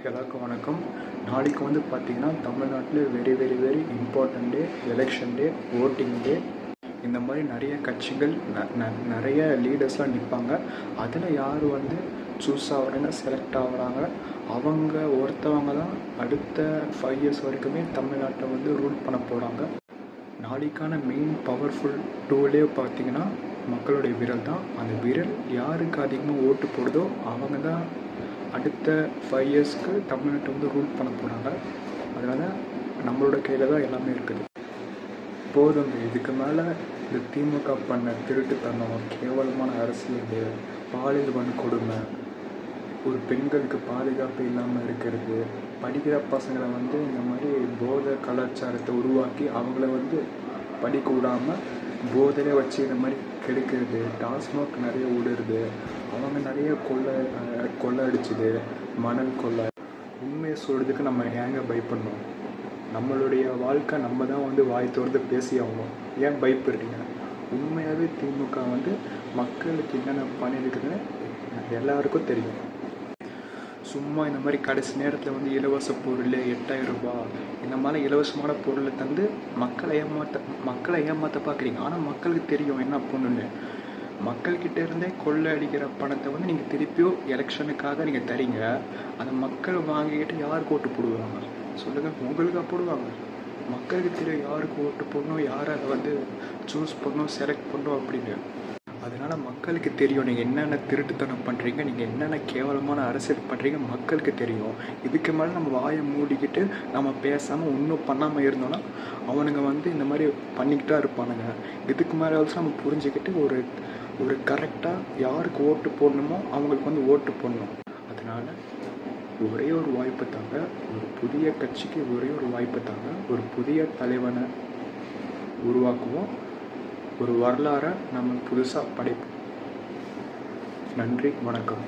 எல்லாருக்கும் வணக்கம். நாளைக்கு வந்து பார்த்திங்கன்னா தமிழ்நாட்டில் very important day, election day, voting day. இந்த மாதிரி நிறைய கட்சிகள் நிறைய லீடர்ஸ்லாம் நிற்பாங்க. அதில் யார் வந்து சூஸ் ஆகுறாங்க, செலக்ட் ஆகுறாங்க, அவங்க ஒருத்தவங்க தான் அடுத்த 5 years வரைக்குமே தமிழ்நாட்டை வந்து ரூல் பண்ண போகிறாங்க. நாளைக்கான மெயின் பவர்ஃபுல் டூலே பார்த்திங்கன்னா மக்களுடைய விரல் தான். அந்த விரல் யாருக்கு அதிகமாக ஓட்டு போடுதோ அவங்க தான் அடுத்த 5 yearsக்கு தமிழ்நாட்டை வந்து ரூல் பண்ண போகிறாங்க. அதனால் நம்மளோட கையில் தான் எல்லாமே இருக்குது. போதுங்க, இதுக்கு மேலே இந்த திமுக பண்ண திருட்டுத்தனம், கேவலமான அரசியல், பாலியல் வன்கொடுமை, ஒரு பெண்களுக்கு பாதுகாப்பு இல்லாமல் இருக்கிறது, படிக்கிற பசங்களை வந்து இந்த மாதிரி போதை கலாச்சாரத்தை உருவாக்கி அவங்கள வந்து படிக்க விடாமல் போதையிலே வச்சு இந்த மாதிரி கெடுக்கிறது, டாஸ்மாக் நிறைய விடுறது, அவங்க நிறைய கொள்ளை அடிச்சுது, மணல் கொள்ளை. உண்மையை சொல்கிறதுக்கு நம்ம ஏங்க பயப்படணும்? நம்மளுடைய வாழ்க்கை நம்ம தான் வந்து வாய் திறந்து பேசி ஆகணும். ஏன் பயப்படுறீங்க? உண்மையாகவே திமுக வந்து மக்களுக்கு என்னென்ன பண்ணியிருக்குதுன்னு எல்லாருக்கும் தெரியும். சும்மா இந்த மாதிரி கடைசி நேரத்தில் வந்து இலவச பொருள் 8000 ரூபாய் இந்த மாதிரி இலவசமான பொருளை தந்து மக்களை ஏமாற்ற பார்க்குறீங்க. ஆனால் மக்களுக்கு தெரியும் என்ன பண்ணுன்னு. மக்கள்கிட்ட இருந்தே கொள்ளை அடிக்கிற பணத்தை வந்து நீங்கள் திருப்பியும் எலெக்ஷனுக்காக நீங்கள் தரீங்க. அந்த மக்கள் வாங்கிக்கிட்டு யாருக்கு ஓட்டு போடுவாங்க சொல்லுங்கள்? உங்களுக்கு போடுவாங்க. மக்களுக்கு தெரியும் யாருக்கு ஓட்டு போடணும், யாரை அதை வந்து சூஸ் பண்ணணும், செலக்ட் பண்ணணும் அப்படின்னு. அதனால் மக்களுக்கு தெரியும் நீங்கள் என்னென்ன திருட்டுத்தனம் பண்ணுறீங்க, நீங்கள் என்னென்ன கேவலமான அரசியல் பண்ணுறீங்க மக்களுக்கு தெரியும். இதுக்கு மேலே நம்ம வாயை மூடிக்கிட்டு நம்ம பேசாமல் ஒன்றும் பண்ணாமல் இருந்தோன்னா அவனுங்க வந்து இந்த மாதிரி பண்ணிக்கிட்டா இருப்பானுங்க. இதுக்கு மேலே வச்சு நம்ம புரிஞ்சுக்கிட்டு ஒரு கரெக்டாக யாருக்கு ஓட்டு போடணுமோ அவங்களுக்கு வந்து ஓட்டு போடணும். அதனால் ஒரே ஒரு வாய்ப்பு தாங்க, ஒரு புதிய கட்சிக்கு ஒரே ஒரு வாய்ப்பு தாங்க. ஒரு புதிய தலைவனை உருவாக்குவோம், ஒரு வரலாறை நம்ம புதுசாக படைப்போம். நன்றி, வணக்கம்.